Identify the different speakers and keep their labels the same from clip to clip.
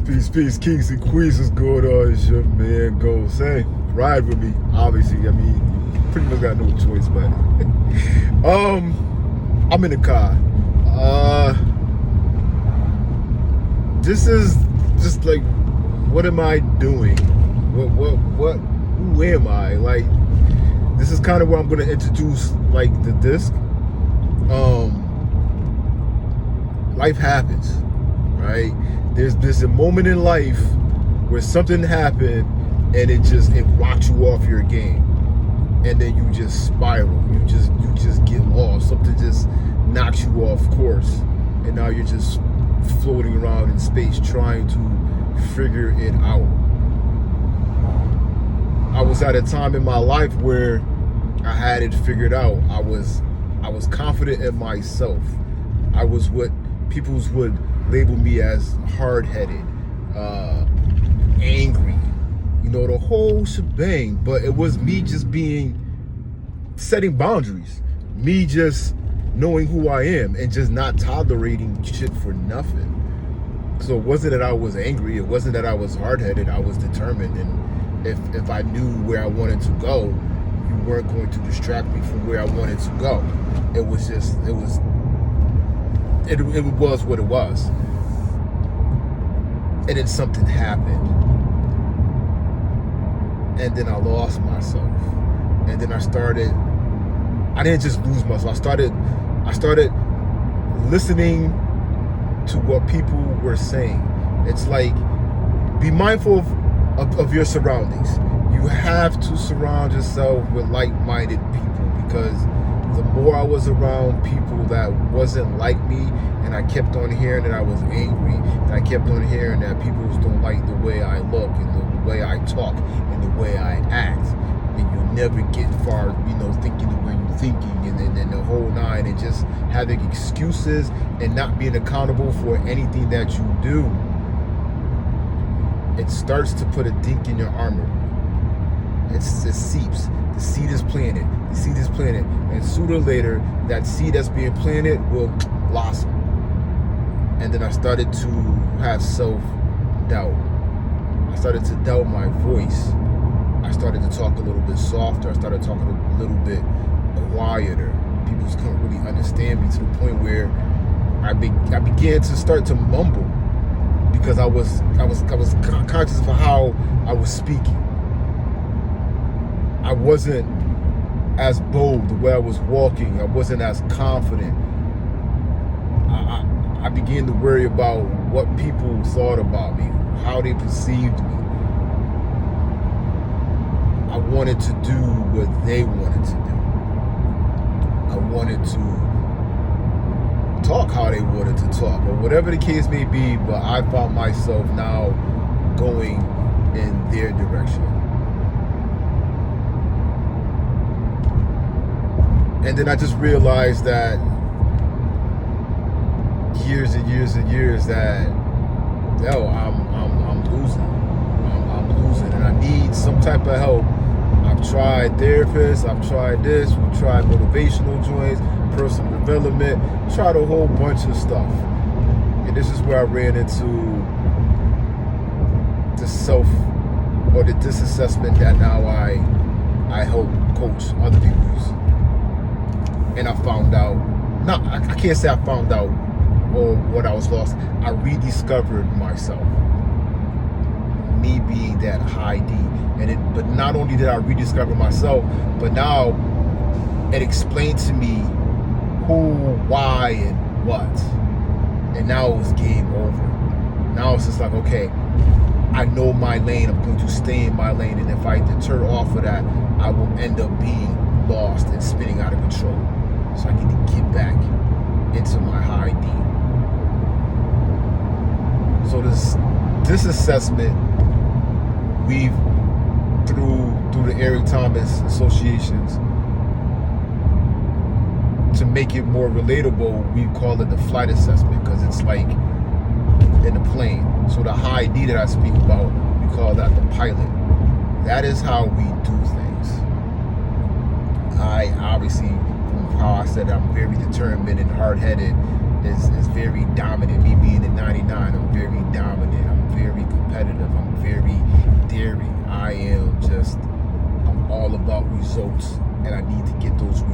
Speaker 1: Peace, kings and queens. What's going on? It's your man Ghost. Hey, ride with me. Obviously, I mean, pretty much got no choice, but I'm in the car. This is just like, what am I doing? What? Who am I? Like, this is kind of where I'm gonna introduce like the disc. Life happens, right? There's a moment in life where something happened and it rocks you off your game, and then you just spiral. You just get lost. Something just knocks you off course, and now you're just floating around in space trying to figure it out. I was at a time in my life where I had it figured out. I was confident in myself. I was what people would label me as hard-headed, angry, the whole shebang. But it was me just setting boundaries, me just knowing who I am and just not tolerating shit for nothing. So it wasn't that I was angry, it wasn't that I was hard-headed, I was determined. And if I knew where I wanted to go, you weren't going to distract me from where I wanted to go. It was what it was. And then something happened. And then I lost myself. And then I didn't just lose myself. I started listening to what people were saying. It's like, be mindful of your surroundings. You have to surround yourself with like-minded people, because the more I was around people that wasn't like me, and I kept on hearing that I was angry, and I kept on hearing that people don't like the way I look and the way I talk and the way I act, and you never get far, thinking the way you're thinking, and then the whole nine, and just having excuses and not being accountable for anything that you do. It starts to put a dink in your armor. It seeps. The seed is planted. And sooner or later, that seed that's being planted will blossom. And then I started to have self-doubt. I started to doubt my voice. I started to talk a little bit softer. I started talking a little bit quieter. People just couldn't really understand me, to the point where I began to start to mumble, because I was conscious of how I was speaking. I wasn't as bold the way I was walking. I wasn't as confident. I began to worry about what people thought about me, how they perceived me. I wanted to do what they wanted to do. I wanted to talk how they wanted to talk, or whatever the case may be, but I found myself now going in their direction. And then I just realized that years and years that I'm losing. I'm losing, and I need some type of help. I've tried therapists, I've tried this, we've tried motivational joints, personal development, tried a whole bunch of stuff. And this is where I ran into the self, or the disassessment, that now I help coach other people. And I found out, I can't say I found out or what I was lost. I rediscovered myself, me being that high D. But not only did I rediscover myself, but now it explained to me who, why, and what. And now it was game over. Now it's just like, okay, I know my lane, I'm going to stay in my lane, and if I deter off of that, I will end up being lost and spinning out of control. So I need to get back into my high D. So this assessment, we've through the Eric Thomas associations, to make it more relatable, we call it the flight assessment, because it's like in a plane. So the high D that I speak about, we call that the pilot. That is how we do things. I obviously, from how I said I'm very determined and hard-headed, is very dominant. Me being a 99, I'm very dominant. I'm very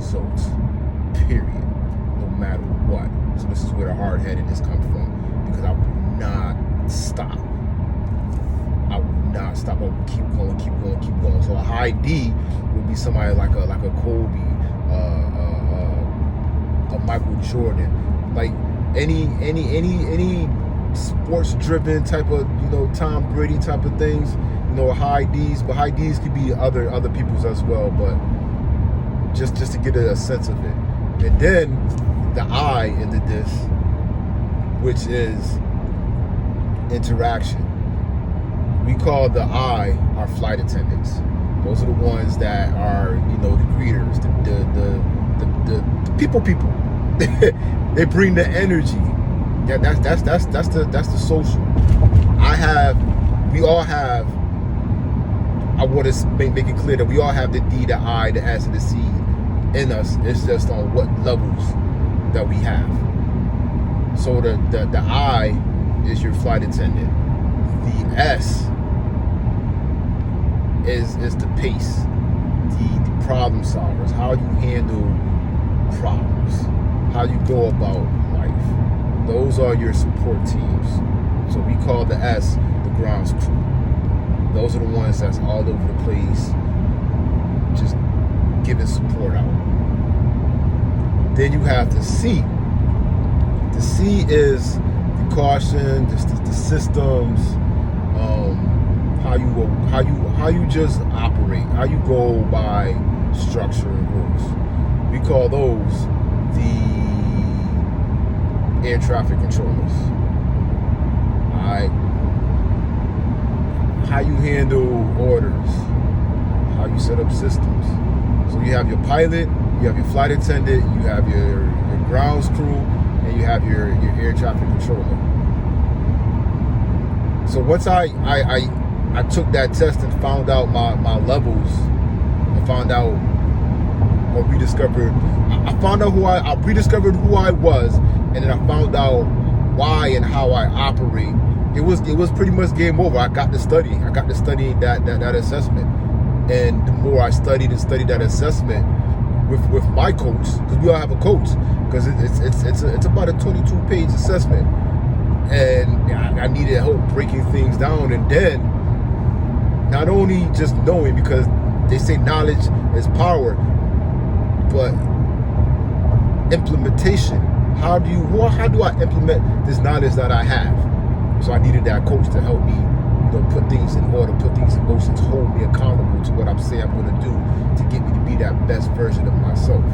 Speaker 1: results, period, no matter what. So this is where the hard-headedness comes from, because I will not stop. I will not stop. I will keep going, keep going, keep going. So a high D would be somebody like a Kobe, a Michael Jordan, like any sports-driven type of, Tom Brady type of things. High D's, but high D's could be other people's as well. But just to get a sense of it, and then the I in the this, which is interaction. We call the I our flight attendants. Those are the ones that are, the greeters, the people. They bring the energy. Yeah, that's the social. We all have. I want to make it clear that we all have the D, the I, the S, and the C in us. It's just on what levels that we have. So the I is your flight attendant. The S is the pace, the problem solvers, how you handle problems, how you go about life. Those are your support teams. So we call the S the grounds crew. Those are the ones that's all over the place, just giving support out. Then you have the C. The C is the caution, the systems, how you just operate, how you go by structure and rules. We call those the air traffic controllers. Alright. How you handle orders, how you set up systems. So you have your pilot, you have your flight attendant, you have your grounds crew, and you have your air traffic controller. So once I took that test and found out my levels, I found out or rediscovered, I found out I rediscovered who I was, and then I found out why and how I operate. It was pretty much game over. I got to study that assessment, and the more I studied that assessment with my coach, because we all have a coach, because it's about a 22-page assessment, and I needed help breaking things down. And then not only just knowing, because they say knowledge is power, but implementation. How do I implement this knowledge that I have? So I needed that coach to help me, put things in order, put things in motion, to hold me accountable to what I'm saying I'm going to do, to get me to be that best version of myself.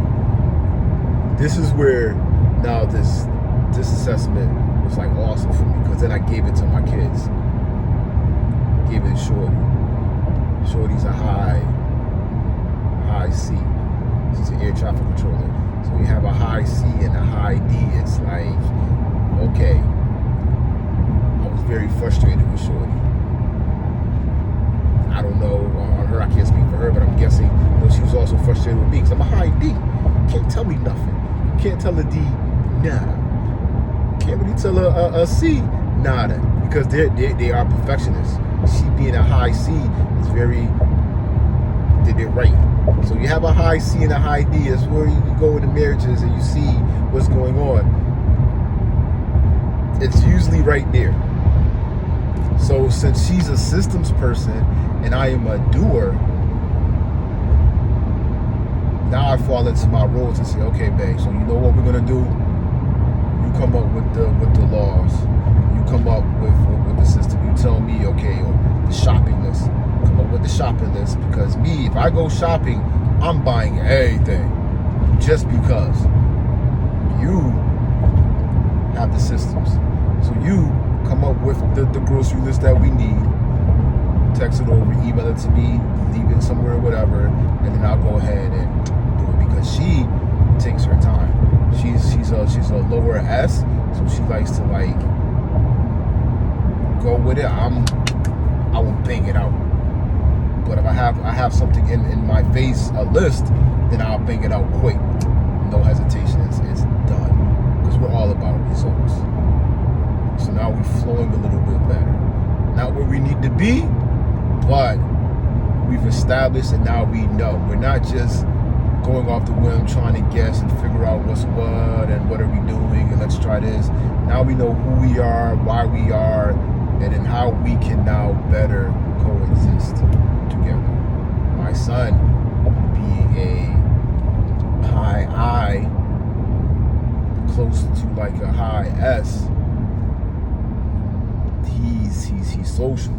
Speaker 1: This is where now this assessment was like awesome for me, because then I gave it to my kids. Gave it to Shorty. Shorty's a high C. She's an air traffic controller. So you have a high C and a high D. It's like, okay. I was very frustrated with Shorty. I don't know on her, I can't speak for her, but I'm guessing she was also frustrated with me, because I'm a high D. You can't tell me nothing. You can't tell a D nada. You can't really tell a C nada, because they are perfectionists. She being a high C is very, they're right. So you have a high C and a high D. It's where you go into marriages and you see what's going on. It's usually right there. So since she's a systems person and I am a doer, now I fall into my roles and say, okay, babe, so you know what we're gonna do? You come up with the laws. You come up with the system. You tell me, okay, or the shopping list. Come up with the shopping list, because me, if I go shopping, I'm buying everything just because you have the systems. So you come up with the grocery list that we need, text it over, email it to me, leave it somewhere or whatever, and then I'll go ahead and do it, because she takes her time. She's a lower S, so she likes to like go with it. I will bang it out. But if I have something in my face, a list, then I'll bang it out quick. No hesitation. It's done. Because we're all about results. So now we're flowing a little bit better. Not where we need to be, but we've established, and now we know. We're not just going off the whim, trying to guess and figure out what's what and what are we doing and let's try this. Now we know who we are, why we are, and then how we can now better coexist together. My son being a high I, close to like a high S, he's social.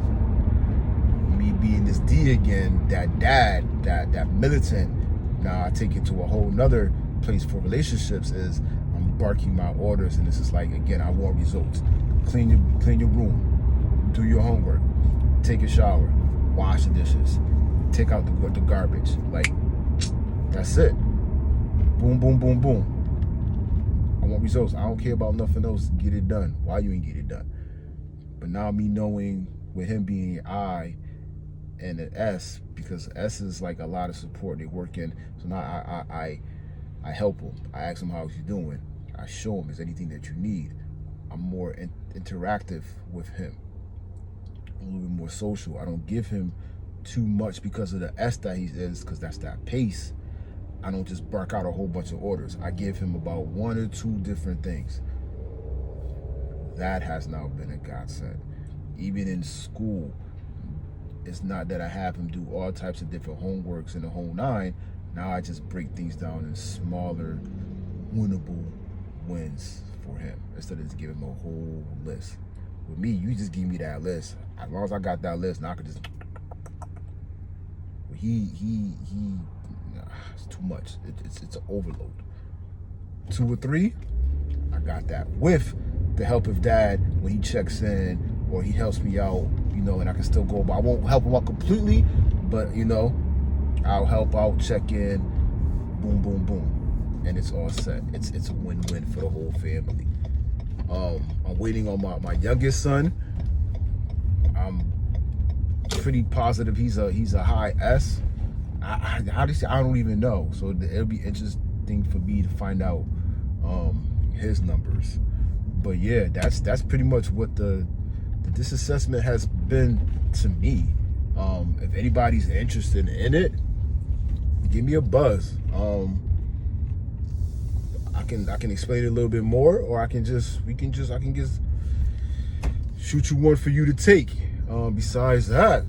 Speaker 1: Me being this D again, that dad, that militant, now I take it to a whole nother place for relationships is I'm barking my orders, and this is like, again, I want results. Clean your room, do your homework, take a shower, wash the dishes, take out the garbage. Like, that's it. Boom, boom, boom, boom. I want results. I don't care about nothing else. Get it done. Why you ain't get it done? But now me knowing with him being an I and an S, because S is like a lot of support they work in. So now I help him. I ask him how he's doing. I show him, is anything that you need. I'm more interactive with him. A little bit more social. I don't give him too much because of the S that he is, because that's that pace. I don't just bark out a whole bunch of orders. I give him about 1 or 2 different things. That has now been a godsend. Even in school, it's not that I have him do all types of different homeworks in the whole 9. Now I just break things down in smaller, winnable wins for him instead of just giving him a whole list. With me, you just give me that list. As long as I got that list, now I could just. It's too much. It's an overload. 2 or 3, I got that. With the help of dad when he checks in or he helps me out, and I can still go. But I won't help him out completely, but I'll help out, check in, boom, boom, boom, and it's all set. It's a win-win for the whole family. I'm waiting on my youngest son. I'm pretty positive he's a high S. How do you say? I don't even know. So it'll be interesting for me to find out his numbers. But yeah, that's pretty much what this assessment has been to me. If anybody's interested in it, give me a buzz. I can explain it a little bit more, or I can just shoot you one for you to take. Besides that,